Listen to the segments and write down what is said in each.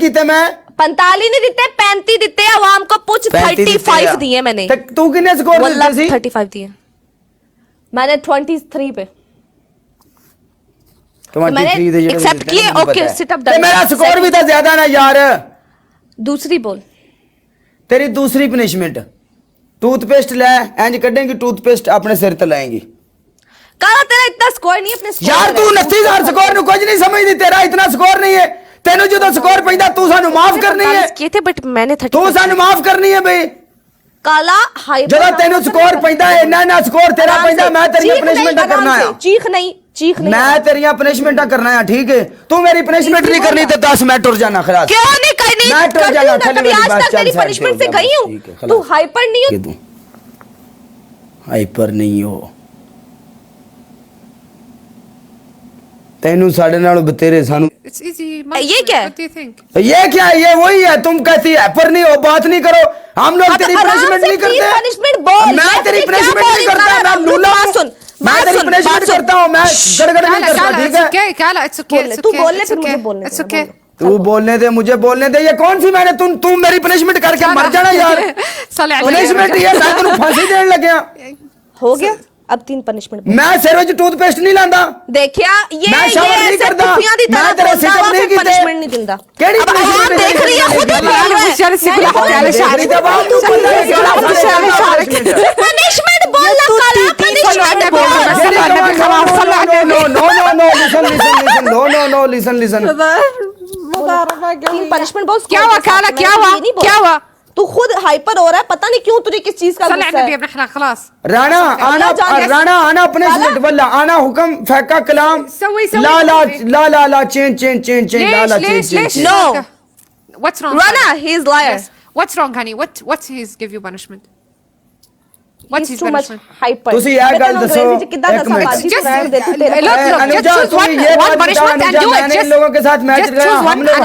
किते मैं 45 नहीं दिते, 35 दिते। आवाम को पूछ, 35 दिए मैंने। तू कितने स्कोर दिते सी? 35 दिए मैंने 23 पे। मैंने एक्सेप्ट किए। Okay sit up done. मेरा स्कोर भी तो ज्यादा ना यार। दूसरी बोल। तेरी दूसरी पनिशमेंट, टूथपेस्ट ले, इंज कटेंगी टूथपेस्ट अपने सिर ते लाएंगी। काला तेरा इतना स्कोर नहीं अपने यार तू 29,000 स्कोर नु कुछ नहीं समझदी, तेरा इतना स्कोर नहीं है। तेनु जो स्कोर पैंदा तू सानू माफ करनी है। किए थे बट मैंने 30 तू सानू माफ करनी है बे। काला हाई जो तेनु स्कोर पैंदा है ना ना स्कोर तेरा पैंदा, मैं तेरी पनिशमेंट करना है। चीख नहीं मैं तेरी पनिशमेंट करना है, ठीक है? तू मेरी पनिशमेंट नहीं करनी तो 10 मिनट टुर जाना। खलास क्यों नहीं करनी? मैं टुर जाना। कभी आज तक तेरी पनिशमेंट से गई हूं? तू हाइपर नहीं हो। हाइपर नहीं हो तेनू साढ़े नालों बतेरे सानू। ये क्या है? ये क्या है? ये वही है। तुम कहती है पर नहीं हो, बात नहीं करो। हम लोग तेरी पनिशमेंट नहीं करते। पनिशमेंट बोल। मैं तेरी पनिशमेंट नहीं करता। मैं लूला सुन, मैं तेरी पनिशमेंट करता हूं। मैं गड़गड़ नहीं करता, ठीक है? तू बोलने फिर मुझे बोलने। तू बोलने दे, मुझे बोलने दे। ये कौन सी मैंने तू मेरी पनिशमेंट करके मर जाना यार। पनिशमेंट ये मैं तेनू फांसी देने लगे। हो गया अब 3 पनिशमेंट। मैं सिर विच टूथपेस्ट नहीं लांदा। देखिया ये मैं शावर नहीं करदा। मैं तेरे सिस्टम नहीं कीते। पनिशमेंट नहीं दिंदा। केड़ी पनिशमेंट देख रही है खुद ही बोल रहा है। पनिशमेंट बोल ना काला, पनिशमेंट बोल। No listen. पनिशमेंट बोल। क्या हुआ काला? क्या हुआ? तू खुद हाइपर हो रहा है, पता नहीं क्यों तुझे किस चीज का गुस्सा है। खलास राणा आना पनिशमेंट वल्ला आना हुक्म फेंका कलाम ला ला ला ला ला change La La change. No. What's wrong? Rana, he's liar. Yes. What's wrong, honey? What's his give you punishment? What's He's his too much punishment? hyper. ਤੁਸੀਂ ਇਹ ਗੱਲ ਦੱਸੋ। कितना एक minute. Just choose one punishment and do it. मैंने इन लोगों के साथ मैच किया। हम लोग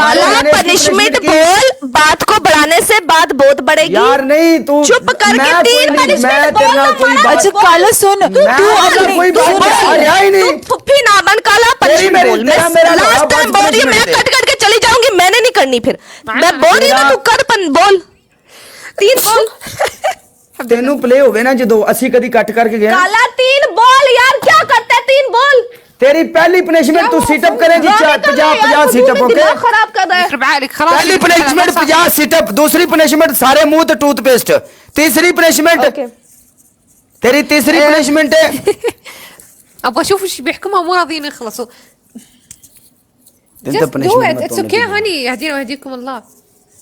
पनिशमेंट बोल, बात को बढ़ाने से बात बहुत बढ़ेगी। यार नहीं तू चुप करके 3 पनिशमेंट बोल ना मारा। अच्छा काला सुन, मैं कोई बात ही नहीं। तू फुफ्फी ना बन काला। पनिशमेंट बोल। मैं लास्ट टाइम बोल रही हूं, मैं कट के चली जाऊंगी। मैंने नहीं करनी फिर। मैं बोल रही हूं तू कर बोल। 3 बोल। तेनू प्ले होवे ना जो असि कदी कट करके गए। काला 3 बोल यार, क्या करता है? 3 बोल। तेरी पहली पनिशमेंट तू सिटअप करेगी 50 सिटअप। ओके खराब कर रहा है। पहली पनिशमेंट 50 सिटअप, दूसरी पनिशमेंट सारे मुंह ते टूथपेस्ट, तीसरी पनिशमेंट तेरी तीसरी पनिशमेंट है ابغى اشوف ايش بيحكمها مو راضيين يخلصوا. Just do it. It's okay honey. يهدينا ويهديكم الله.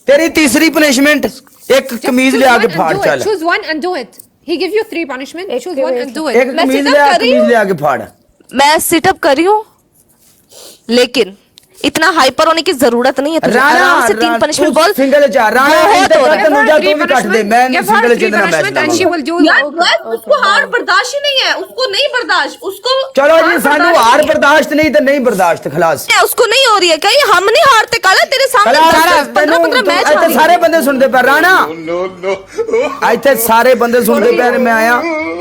तेरी तीसरी पनिशमेंट एक कमीज ले आके फाड़ चल। Choose one and do it. He give you 3 punishment. Choose one and do it. एक कमीज ले आके फाड़। मैं सिटअप कर रही हूँ, लेकिन इतना हाइपर होने की जरूरत नहीं है तुझे। आराम से 3 पनिशमेंट बोल। सिंगल जा राणा तू भी काट दे। मैं सिंगल जितना मैच उसको हार बर्दाश्त ही नहीं है। उसको नहीं बर्दाश्त। उसको चलो जी सानू हार बर्दाश्त नहीं तो नहीं बर्दाश्त। खलास उसको नहीं हो रही है। कहीं हम नहीं हारते काला, तेरे सामने 15 मैच सारे बंदे सुनते पे। राणा इतने सारे बंदे सुनते पे। मैं आया,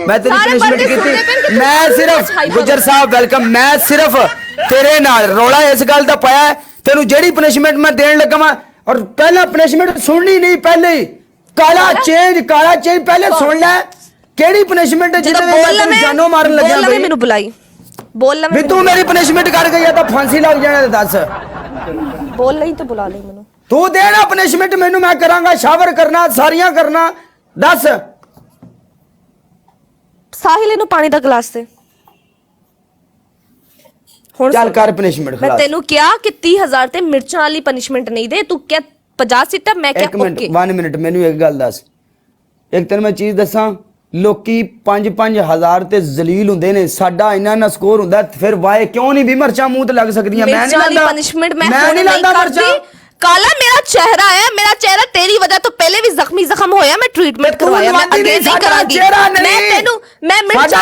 मैं तेरी पनिशमेंट की। मैं सिर्फ गुजर साहब वेलकम। मैं सिर्फ तेरे नाल रौला इस गल दा पाया तेनू जेड़ी पनिशमेंट मैं देन लगा वा। और पहला पनिशमेंट सुननी नहीं, पहले ही काला चेंज पहले सुन ले। केड़ी पनिशमेंट जिदे जानों मारन लगा भाई। मेनू बुलाई बोल भी तू मेरी पनिशमेंट कर गई है तो फांसी लग जाने। दस बोल रही तो बुला ले मेनू। तू देना पनिशमेंट मेनू, मैं करांगा शावर करना सारियां करना। दस साहिल इनू पानी दा गिलास दे। चल कर पनिशमेंट। मैं तेनू क्या कि 30,000 ते मिर्चां वाली पनिशमेंट नहीं दे। तू क्या 50 सिटअप, मैं क्या ओके। 1 मिनट मेनू एक गल दस। एक तेन मैं चीज दसा, लोकी 5-5 हज़ार ते जलील हुंदे ने, साडा इन्ना स्कोर हुंदा, फिर वाए क्यों नहीं भी मिर्चां मुंह ते लग सकदियां। मैं नहीं लांदा पनिशमेंट। मैं नहीं लांदा मिर्चां। काला मेरा चेहरा है, मेरा चेहरा तेरी वजह तो पहले भी जख्म होया। मैं ट्रीटमेंट करवाया, मैं अगेन नहीं करांगी। मैं तेनू मैं मिर्च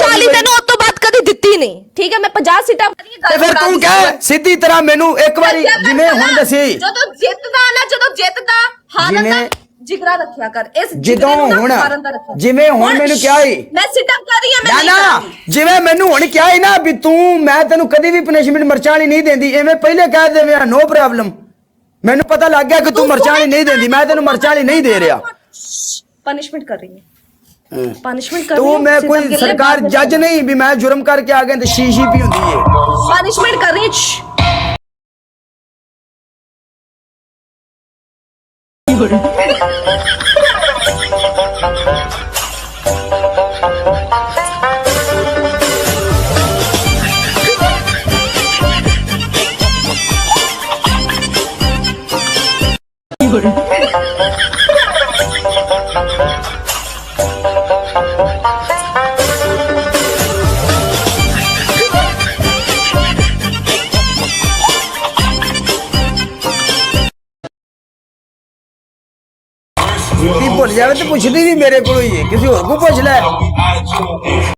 वाली तेनू उस तो बात कदी दित्ती नहीं, ठीक है? मैं 50 सिटअप ते फिर तू कह सीधी तरह मेनू एक बारी जिवें हुण दसी ਜਦੋਂ ਜਿੱਤਦਾ ਨਾ, ਜਦੋਂ ਜਿੱਤਦਾ ਹਾਰਦਾ ਜਿਗਰਾ ਰੱਖਿਆ ਕਰ ਇਸ ਜਦੋਂ ਹੁਣ ਜਿਵੇਂ ਹੁਣ ਮੈਨੂੰ ਕਿਹਾ ਈ ਮੈਂ ਸਿਟ ਅਪ ਕਰ ਰਹੀ ਹਾਂ ਨਾ ਨਾ ਜਿਵੇਂ ਮੈਨੂੰ ਹੁਣ ਕਿਹਾ ਈ ਨਾ ਵੀ ਤੂੰ ਮੈਂ ਤੈਨੂੰ ਕਦੀ ਵੀ ਪਨਿਸ਼ਮੈਂਟ ਮਿਰਚਾਂ ਵਾਲੀ ਨਹੀਂ ਦਿੰਦੀ ਐਵੇਂ ਪਹਿਲੇ ਕਹਿ ਦੇਵੇਂ ਨੋ ਪ੍ਰੋਬਲਮ ਮੈਨੂੰ ਪਤਾ ਲੱਗ ਗਿਆ ਕਿ ਤੂੰ ਮਿਰਚਾਂ ਵਾਲੀ ਨਹੀਂ ਦਿੰਦੀ ਮੈਂ ਤੈਨੂੰ ਮਿਰਚਾਂ ਵਾਲੀ ਨਹੀਂ ਦੇ ਰਿਹਾ पनिशमेंट कर रही है पनिशमेंट कर रही तू है मैं कोई सरकार जज नहीं भी मैं जुर्म करके आ गया तो शीशी भी होती है पनिशमेंट कर रही है भूल जाए तो पूछती भी मेरे को ही है किसी और को पूछ ले